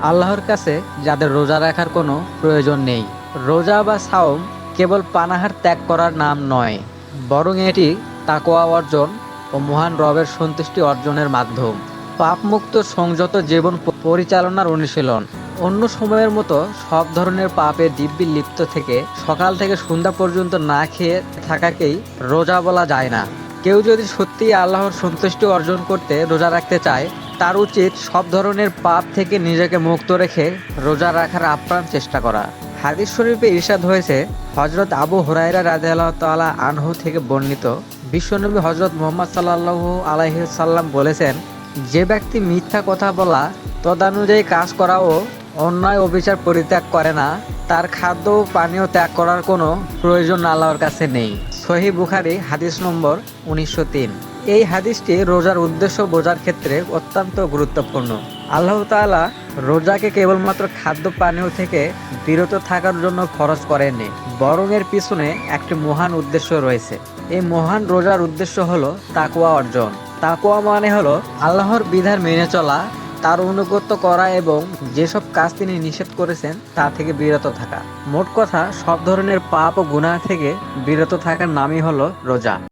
আল্লাহর কাছে যাদের রোজা রাখার কোনো প্রয়োজন নেই। রোজা বা সাওম কেবল পানাহার ত্যাগ করার নাম নয়, বরং এটি তাকওয়া অর্জন ও মহান রবের সন্তুষ্টি অর্জনের মাধ্যম। পাপমুক্ত সংযত জীবন পরিচালনার অনুশীলন। অন্য সময়ের মতো সব ধরনের পাপে দিব্যি লিপ্ত থেকে সকাল থেকে সন্ধ্যা পর্যন্ত না খেয়ে থাকাকেই রোজা বলা যায় না। কেউ যদি সত্যিই আল্লাহর সন্তুষ্টি অর্জন করতে রোজা রাখতে চায়, তার উচিত সব ধরনের পাপ থেকে নিজেকে মুক্ত রেখে রোজা রাখার আপ্রাণ চেষ্টা করা। হাদিস শরীফে ইরশাদ হয়েছে, হযরত আবু হুরায়রা রাদিয়াল্লাহু তাআলা আনহু থেকে বর্ণিত, বিশ্বনবী হযরত মুহাম্মদ সাল্লাল্লাহু আলাইহি সাল্লাম বলেছেন, যে ব্যক্তি মিথ্যা কথা বলা, তদানুযায়ী কাজ করা ও অন্যায় অবিচার পরিত্যাগ করে না, তার খাদ্য ও পানীয় ত্যাগ করার কোনো প্রয়োজন আল্লাহর কাছে নেই। সহিহ বুখারী হাদিস নম্বর 1903। এই হাদিসটি রোজার উদ্দেশ্য বোঝার ক্ষেত্রে অত্যন্ত গুরুত্বপূর্ণ। আল্লাহ তাআলা রোজাকে কেবলমাত্র খাদ্য পানীয় থেকে বিরত থাকার জন্য ফরজ করেননি, বরং এর পিছনে একটি মহান উদ্দেশ্য রয়েছে। এই মহান রোজার উদ্দেশ্য হলো তাকওয়া অর্জন। তাকওয়া মানে হলো আল্লাহর বিধান মেনে চলা, তার অনুগত্য করা এবং যেসব কাজ তিনি নিষেধ করেছেন তা থেকে বিরত থাকা। মোট কথা, সব ধরনের পাপ ও গুনাহ থেকে বিরত থাকার নামই হলো রোজা।